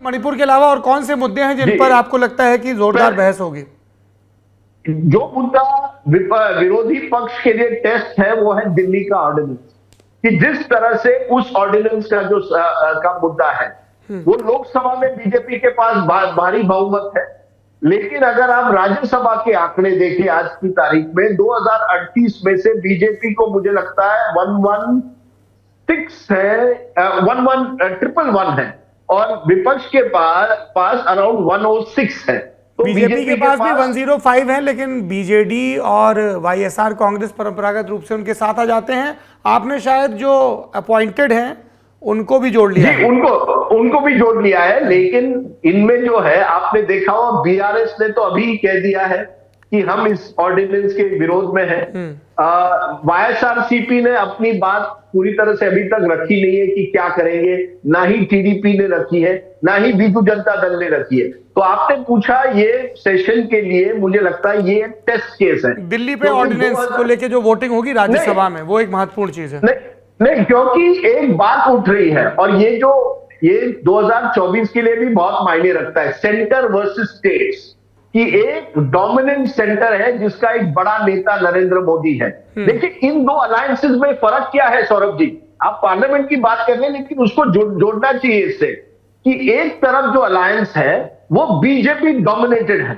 मणिपुर के अलावा और कौन से मुद्दे हैं जिन जी। पर आपको लगता है कि जोरदार बहस होगी? जो मुद्दा विरोधी पक्ष के लिए टेस्ट है वो है दिल्ली का ऑर्डिनेंस, कि जिस तरह से उस ऑर्डिनेंस का जो का मुद्दा है, वो लोकसभा में बीजेपी के पास भारी बहुमत है, लेकिन अगर आप राज्यसभा के आंकड़े देखें आज की तारीख में 2038 में से बीजेपी को मुझे लगता है 116 है, 111 है, और विपक्ष के पास अराउंड 106 है। तो बीजेपी के पास भी 105 है, लेकिन बीजेडी और वाईएसआर कांग्रेस परंपरागत रूप से उनके साथ आ जाते हैं। आपने शायद जो अपॉइंटेड हैं उनको भी जोड़ लिया जी, उनको भी जोड़ लिया है, लेकिन इनमें जो है आपने देखा हो बीआरएस ने तो अभी कह दिया है कि हम इस ऑर्डिनेंस के विरोध में हैं। वाईएसआरसीपी ने अपनी बात पूरी तरह से अभी तक रखी नहीं है कि क्या करेंगे, ना ही टीडीपी ने रखी है, ना ही बीजू जनता दल ने रखी है। तो आपने पूछा ये सेशन के लिए, मुझे लगता है ये टेस्ट केस है। दिल्ली पे ऑर्डिनेंस को लेके जो वोटिंग होगी राज्यसभा में, वो एक महत्वपूर्ण चीज है। नहीं, क्योंकि एक बात उठ रही है, और ये 2024 के लिए भी बहुत मायने रखता है, सेंटर वर्सेस स्टेट्स, कि एक डोमिनेंट सेंटर है जिसका एक बड़ा नेता नरेंद्र मोदी है। देखिए इन दो अलायंसेस में फर्क क्या है सौरभ जी, आप पार्लियामेंट की बात कर रहे हैं, लेकिन उसको जोड़ना चाहिए इससे, कि एक तरफ जो अलायंस है वो बीजेपी डोमिनेटेड है,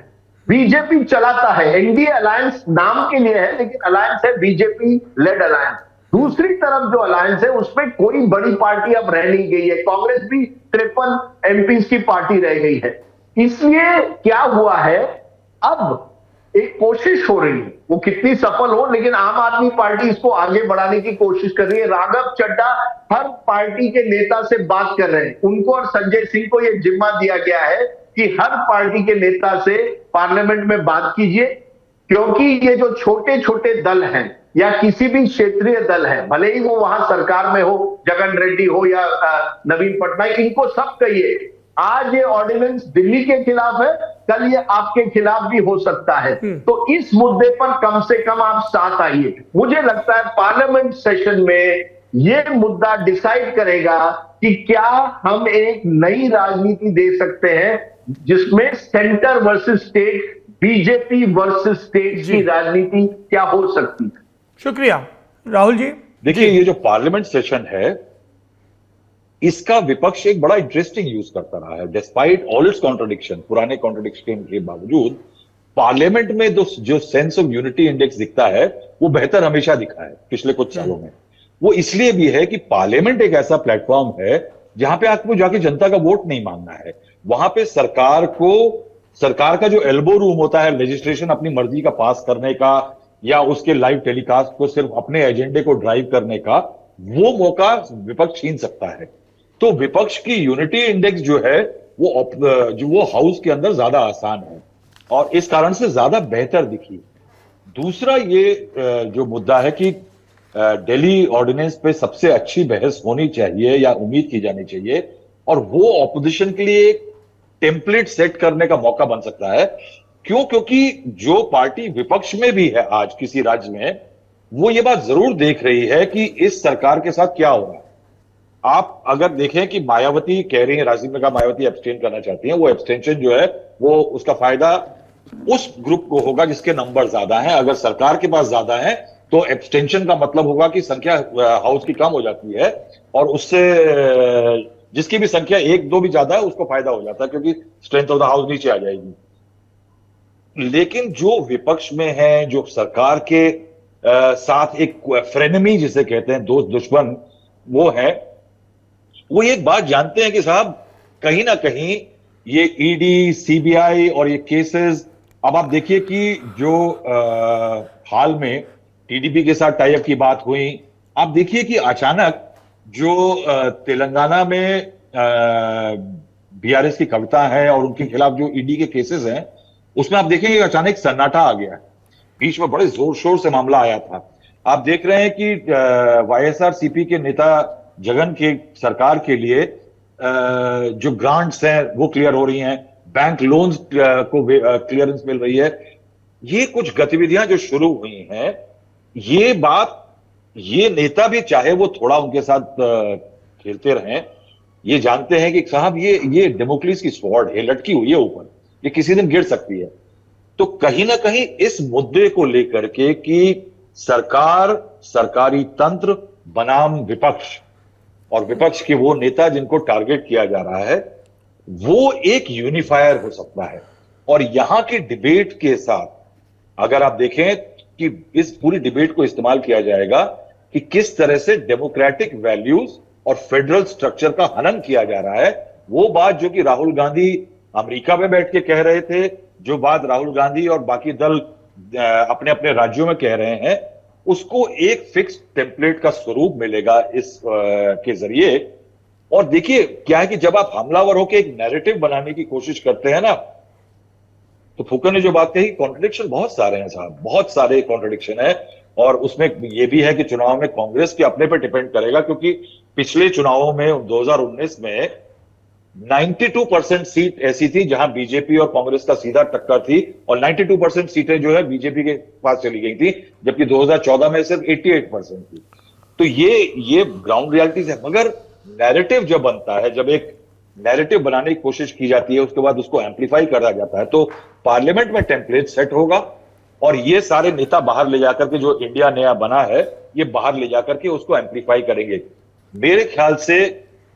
बीजेपी चलाता है, एनडीए अलायंस नाम के लिए है लेकिन अलायंस है बीजेपी लेड अलायंस। दूसरी तरफ जो अलायंस है उसमें कोई बड़ी पार्टी अब रह नहीं गई है, कांग्रेस भी 53 एमपीज की पार्टी रह गई है। इसलिए क्या हुआ है, अब एक कोशिश हो रही है, वो कितनी सफल हो, लेकिन आम आदमी पार्टी इसको आगे बढ़ाने की कोशिश कर रही है। राघव चड्ढा हर पार्टी के नेता से बात कर रहे हैं, उनको और संजय सिंह को यह जिम्मा दिया गया है कि हर पार्टी के नेता से पार्लियामेंट में बात कीजिए, क्योंकि ये जो छोटे छोटे दल हैं या किसी भी क्षेत्रीय दल है, भले ही वो वहां सरकार में हो, जगन रेड्डी हो या नवीन पटनायक, इनको सब कहिए आज ये ऑर्डिनेंस दिल्ली के खिलाफ है, कल ये आपके खिलाफ भी हो सकता है। तो इस मुद्दे पर कम से कम आप साथ आइए। मुझे लगता है पार्लियामेंट सेशन में ये मुद्दा डिसाइड करेगा कि क्या हम एक नई राजनीति दे सकते हैं जिसमें centre versus state, BJP versus state की राजनीति क्या हो सकती है। शुक्रिया राहुल जी। देखिए ये जो पार्लियामेंट सेशन है इसका विपक्ष एक बड़ा इंटरेस्टिंग यूज करता रहा है, डिस्पाइट ऑल इट्स कॉन्ट्रडिक्शन, पुराने कॉन्ट्रडिक्शन के बावजूद पार्लियामेंट में जो सेंस ऑफ यूनिटी इंडेक्स दिखता है वो बेहतर हमेशा दिखा है पिछले कुछ सालों में। वो इसलिए भी है कि पार्लियामेंट एक ऐसा प्लेटफॉर्म है जहां पे आपको जाके जनता का वोट नहीं मांगना है, वहां पे सरकार का जो एल्बो रूम होता है लेजिस्लेशन अपनी मर्जी का पास करने का या उसके लाइव टेलीकास्ट को सिर्फ अपने एजेंडे को ड्राइव करने का, वो मौका विपक्ष छीन सकता है। तो विपक्ष की यूनिटी इंडेक्स जो है वो हाउस के अंदर ज्यादा आसान है और इस कारण से ज्यादा बेहतर दिखी। दूसरा ये जो मुद्दा है कि दिल्ली ऑर्डिनेंस पे सबसे अच्छी बहस होनी चाहिए या उम्मीद की जानी चाहिए, और वो ऑपोजिशन के लिए एक टेम्पलेट सेट करने का मौका बन सकता है। क्योंकि जो पार्टी विपक्ष में भी है आज किसी राज्य में, वो ये बात जरूर देख रही है कि इस सरकार के साथ क्या हो रहा है। आप अगर देखें कि मायावती कह रही है, राजीव ने कहा मायावती एब्सटेन करना चाहती हैं, वो एब्सटेंशन जो है वो उसका फायदा उस ग्रुप को होगा जिसके नंबर ज्यादा हैं। अगर सरकार के पास ज्यादा है तो एब्सटेंशन का मतलब होगा कि संख्या हाउस की कम हो जाती है और उससे जिसकी भी संख्या 1-2 भी ज्यादा है उसको फायदा हो जाता है क्योंकि स्ट्रेंथ ऑफ द हाउस नीचे आ जाएगी। लेकिन जो विपक्ष में है, जो सरकार के साथ एक फ्रेनेमी जिसे कहते हैं, दोस्त दुश्मन, वो है, वो एक बात जानते हैं कि साहब कहीं ना कहीं ये ईडी, सीबीआई और ये केसेस, अब आप देखिए कि जो हाल में टीडीपी के साथ टाई अप की बात हुई, आप देखिए कि अचानक जो तेलंगाना में बीआरएस की कविता है और उनके खिलाफ जो ईडी के केसेस हैं, उसमें आप देखेंगे अचानक सन्नाटा आ गया। बीच में बड़े जोर शोर से मामला आया था। आप देख रहे हैं कि वाईएसआरसीपी के नेता जगन के सरकार के लिए जो ग्रांट्स हैं वो क्लियर हो रही हैं, बैंक लोन्स को क्लियरेंस मिल रही है। ये कुछ गतिविधियां जो शुरू हुई हैं, ये नेता भी चाहे वो थोड़ा उनके साथ खेलते रहें, ये जानते हैं कि साहब ये डेमोक्रेसी की स्वॉर्ड है, लटकी हुई है ऊपर, ये किसी दिन गिर सकती है। तो कहीं ना कहीं इस मुद्दे को लेकर के कि सरकार, सरकारी तंत्र बनाम विपक्ष, और विपक्ष के वो नेता जिनको टारगेट किया जा रहा है, वो एक यूनिफायर हो सकता है। और यहां की डिबेट के साथ अगर आप देखें कि इस पूरी डिबेट को इस्तेमाल किया जाएगा कि किस तरह से डेमोक्रेटिक वैल्यूज और फेडरल स्ट्रक्चर का हनन किया जा रहा है, वो बात जो कि राहुल गांधी अमेरिका में बैठ के कह रहे थे, जो बात राहुल गांधी और बाकी दल अपने अपने राज्यों में कह रहे हैं, उसको एक फिक्स टेम्पलेट का स्वरूप मिलेगा इस के जरिए। और देखिए क्या है कि जब आप हमलावर होकर एक नैरेटिव बनाने की कोशिश करते हैं ना, तो फूकर ने जो बात कही, कॉन्ट्रडिक्शन बहुत सारे हैं साहब, बहुत सारे कॉन्ट्रडिक्शन है। और उसमें यह भी है कि चुनाव में कांग्रेस के अपने पर डिपेंड करेगा, क्योंकि पिछले चुनावों में 2019 में 92% सीट ऐसी थी जहां बीजेपी और कांग्रेस का सीधा टक्कर थी, और 92% सीटें जो है बीजेपी के पास चली गई थी, जबकि 2014 में सिर्फ 88% थी। तो ये ग्राउंड रियलिटीज है। मगर नैरेटिव जब बनता है, जब एक नैरेटिव बनाने की कोशिश की जाती है, उसके बाद उसको एम्पलीफाई करा जाता है, तो पार्लियामेंट में टेम्पलेट सेट होगा और ये सारे नेता बाहर ले जाकर के, जो इंडिया नया बना है, ये बाहर ले जाकर के उसको एम्पलीफाई करेंगे। मेरे ख्याल से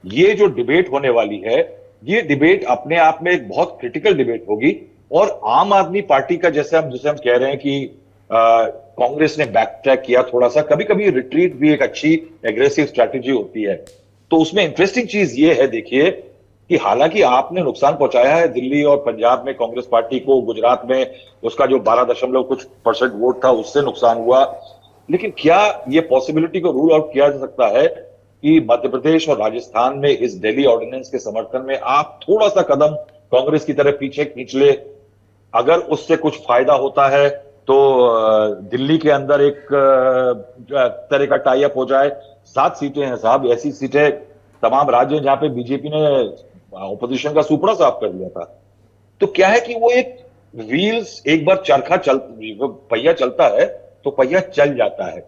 ये जो डिबेट होने वाली है, ये डिबेट अपने आप में एक बहुत क्रिटिकल डिबेट होगी। और आम आदमी पार्टी का जिसे हम कह रहे हैं कि कांग्रेस ने बैक ट्रैक किया थोड़ा सा, कभी कभी रिट्रीट भी एक अच्छी एग्रेसिव स्ट्रैटेजी होती है। तो उसमें इंटरेस्टिंग चीज ये है, देखिए कि हालांकि आपने नुकसान पहुंचाया है दिल्ली और पंजाब में कांग्रेस पार्टी को, गुजरात में उसका जो 12% वोट था उससे नुकसान हुआ, लेकिन क्या यह पॉसिबिलिटी को रूल आउट किया जा सकता है कि मध्य प्रदेश और राजस्थान में इस दिल्ली ऑर्डिनेंस के समर्थन में आप थोड़ा सा कदम कांग्रेस की तरफ पीछे खींच ले? अगर उससे कुछ फायदा होता है तो दिल्ली के अंदर एक तरह का टाई अप हो जाए। 7 सीटें हैं साहब, ऐसी सीटें तमाम राज्य जहां पे बीजेपी ने ऑपोजिशन का सुपड़ा साफ कर दिया था। तो क्या है कि वो एक व्हील्स, एक बार पहिया चलता है तो पहिया चल जाता है।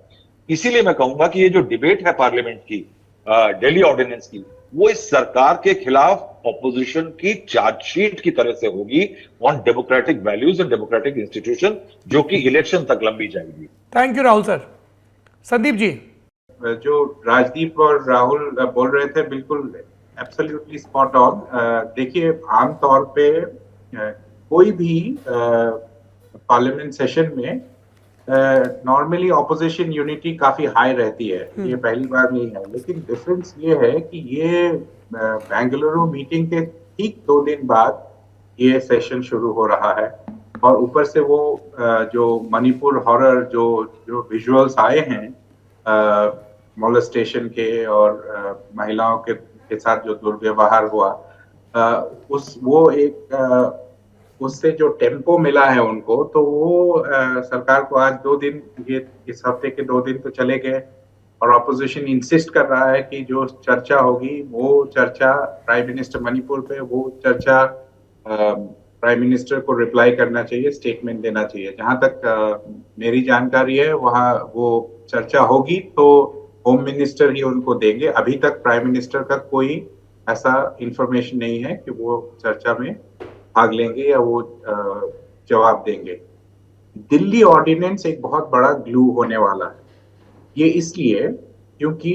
इसीलिए मैं कहूंगा कि ये जो डिबेट है पार्लियामेंट की दिल्ली ऑर्डिनेंस की, वो इस सरकार के खिलाफ ऑपोजिशन की चार्जशीट की तरह से होगी on democratic values and democratic institution, जो कि इलेक्शन तक लंबी जाएगी। Thank you Rahul sir. Sandeep ji, जो राजदीप और राहुल बोल रहे थे, बिल्कुल एब्सोल्युटली स्पॉट ऑन। देखिए, आमतौर पे कोई भी पार्लियामेंट सेशन में नॉर्मली ऑपोजिशन यूनिटी काफी हाई रहती है, ये पहली बार नहीं है। लेकिन डिफरेंस ये है कि ये बेंगलुरु मीटिंग के ठीक 2 दिन बाद ये सेशन शुरू हो रहा है, और ऊपर से वो जो मणिपुर हॉरर जो विजुअल्स आए हैं मोलेस्टेशन के और महिलाओं के साथ जो दुर्व्यवहार हुआ, वो एक उससे जो टेम्पो मिला है उनको, तो वो सरकार को आज 2 दिन, ये इस हफ्ते के 2 दिन तो चले गए, और ऑपोजिशन इंसिस्ट कर रहा है कि जो चर्चा होगी वो चर्चा प्राइम मिनिस्टर मणिपुर पे, वो चर्चा प्राइम मिनिस्टर को रिप्लाई करना चाहिए, स्टेटमेंट देना चाहिए। जहां तक मेरी जानकारी है, वहां वो चर्चा होगी तो होम मिनिस्टर ही उनको देंगे। अभी तक प्राइम मिनिस्टर का कोई ऐसा इंफॉर्मेशन नहीं है कि वो चर्चा में भाग लेंगे या वो जवाब देंगे। दिल्ली ऑर्डिनेंस एक बहुत बड़ा ग्लू होने वाला है। ये इसलिए क्योंकि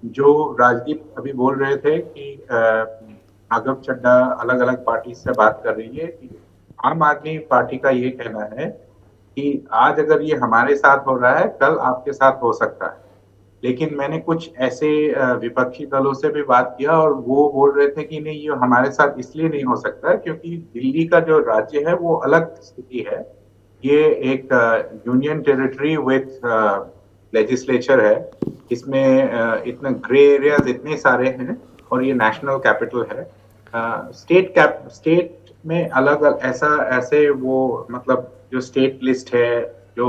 जो राजदीप अभी बोल रहे थे कि आगम चड्डा अलग अलग पार्टी से बात कर रही है, कि आम आदमी पार्टी का ये कहना है कि आज अगर ये हमारे साथ हो रहा है, कल आपके साथ हो सकता है। लेकिन मैंने कुछ ऐसे विपक्षी दलों से भी बात किया, और वो बोल रहे थे कि नहीं, ये हमारे साथ इसलिए नहीं हो सकता क्योंकि दिल्ली का जो राज्य है वो अलग स्थिति है। ये एक यूनियन टेरिटरी विथ लेजिस्लेचर है, इसमें इतने ग्रे एरियाज इतने सारे हैं, और ये नेशनल कैपिटल है। स्टेट में अलग ऐसे वो मतलब जो स्टेट लिस्ट है, जो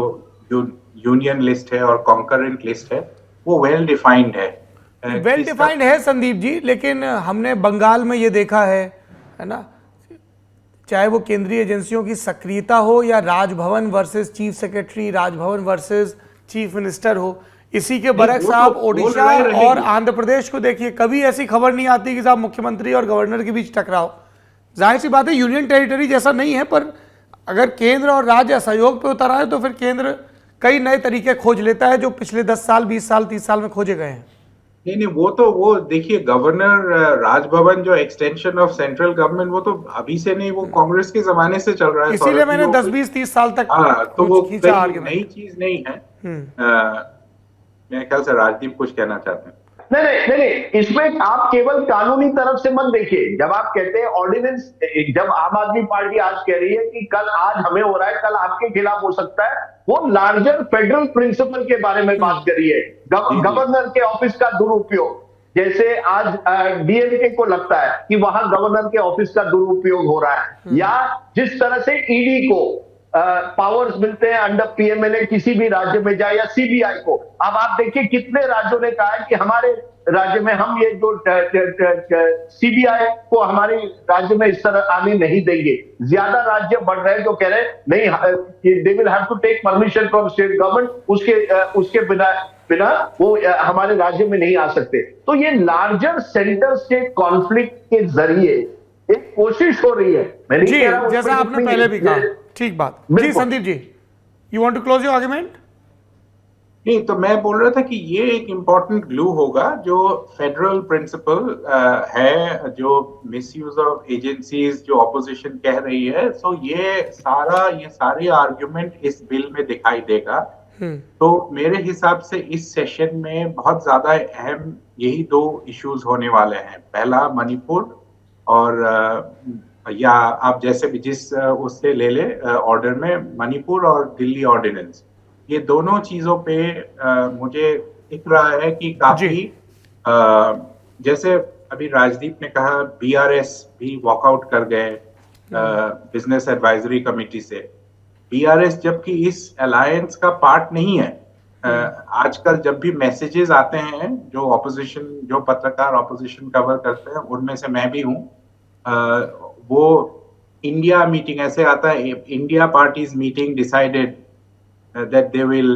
यूनियन लिस्ट है और कॉन्करेंट लिस्ट है, वो वेल डिफाइंड है। वेल डिफाइंड है संदीप जी, लेकिन हमने बंगाल में ये देखा है ना, चाहे वो केंद्रीय एजेंसियों की सक्रियता हो या Raj Bhavan versus chief secretary, Raj Bhavan versus chief minister हो, इसी के बरक वो साहब तो- वो ओडिशा लड़ाई रहेगी। और आंध्र प्रदेश को देखिए, कभी ऐसी खबर नहीं आती कि साहब मुख्यमंत्री और गवर्नर के बीच टकराव। जाहिर सी बात है यूनियन टेरिटरी जैसा नहीं है, पर अगर केंद्र और राज्य असहयोग पे उतर आए तो फिर केंद्र कई नए तरीके खोज लेता है, जो पिछले 10 साल 20 साल 30 साल में खोजे गए हैं। नहीं, वो देखिए, गवर्नर राजभवन जो एक्सटेंशन ऑफ सेंट्रल गवर्नमेंट, वो तो अभी से नहीं, वो कांग्रेस के जमाने से चल रहा है। इसीलिए सौरभ जी, मैंने वो 10 20 30 साल तक हाँ, तो वो खींचा कोई आर्गुमेंट। नई चीज नहीं है। मेरे ख्याल से राजदीप कुछ कहना चाहते हैं। नहीं, इसमें आप केवल कानूनी तरफ से मत देखिए। जब आप कहते हैं ऑर्डिनेंस, जब आम आदमी पार्टी आज कह रही है कि कल आज हमें हो रहा है, कल आपके खिलाफ हो सकता है, वो लार्जर फेडरल प्रिंसिपल के बारे में बात कर रही है। गवर्नर के ऑफिस का दुरुपयोग, जैसे आज डीएमके को लगता है कि वहां गवर्नर के ऑफिस का दुरुपयोग हो रहा है, या जिस तरह से ईडी को पावर्स मिलते हैं अंडर पीएमएलए, किसी भी राज्य में जाए, या सीबीआई को। अब आप देखिए कितने राज्यों ने कहा है कि हमारे राज्य में हम ये जो सीबीआई को हमारे राज्य में इस तरह आने नहीं देंगे। ज्यादा राज्य बढ़ रहे हैं जो कह रहे हैं नहीं, they will have to take permission from state government, उसके बिना वो हमारे राज्य में नहीं आ सकते। तो ये लार्जर सेंटर स्टेट कॉन्फ्लिक्ट के जरिए एक कोशिश हो रही है। मैं नहीं जी, कह रहा हूं जैसा आपने पहले भी कहा, ठीक बात जी। बिल्कुल। Sandeep ji, you want to close your argument? नहीं, तो मैं बोल रहा था कि ये एक इम्पोर्टेंट ग्लू होगा, जो फेडरल प्रिंसिपल है, जो मिसयूज ऑफ एजेंसीज जो ऑपोजिशन कह रही है, सो ये सारे आर्गुमेंट इस बिल में दिखाई देगा। तो मेरे हिसाब से इस सेशन में बहुत ज्यादा अहम यही 2 इश्यूज होने वाले हैं। पहला मणिपुर, और या आप जैसे भी जिस उससे ले ले ऑर्डर में, मणिपुर और दिल्ली ऑर्डिनेंस, ये दोनों चीजों पे मुझे दिख रहा है कि काफी जैसे अभी राजदीप ने कहा, बीआरएस भी वॉकआउट कर गए बिजनेस एडवाइजरी कमेटी से। बीआरएस जबकि इस अलायंस का पार्ट नहीं है। आजकल जब भी मैसेजेस आते हैं, जो पत्रकार ऑपोजिशन कवर करते हैं, उनमें से मैं भी हूँ, वो इंडिया मीटिंग ऐसे आता है, India parties meeting decided that they will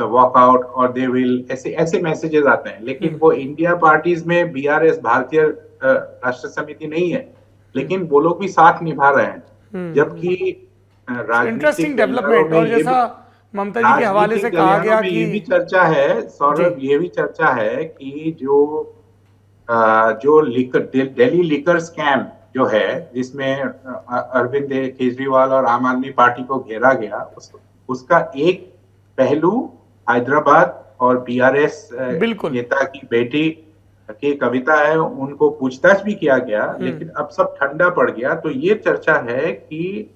walk out, और they will, ऐसे मैसेजेस आते हैं। लेकिन वो इंडिया पार्टीज में बीआरएस, भारतीय राष्ट्र समिति नहीं है, लेकिन वो लोग भी साथ निभा रहे हैं। जबकि इंटरेस्टिंग डेवलपमेंट, और जैसा ममता जी के हवाले से कहा गया कि ये भी चर्चा है सौरभ, ये भी चर्चा है कि जो दिल्ली लिकर स्कैम जो है, जिसमें अरविंद केजरीवाल और आम आदमी पार्टी को घेरा गया, उसका एक पहलू हैदराबाद और बीआरएस नेता की बेटी की कविता है, उनको पूछताछ भी किया गया, लेकिन अब सब ठंडा पड़ गया। तो ये चर्चा है कि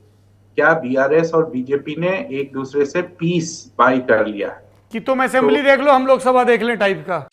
क्या बीआरएस और बीजेपी ने एक दूसरे से पीस बाय कर लिया, कि तुम असेंबली देख लो, हम लोकसभा देख लें टाइप का।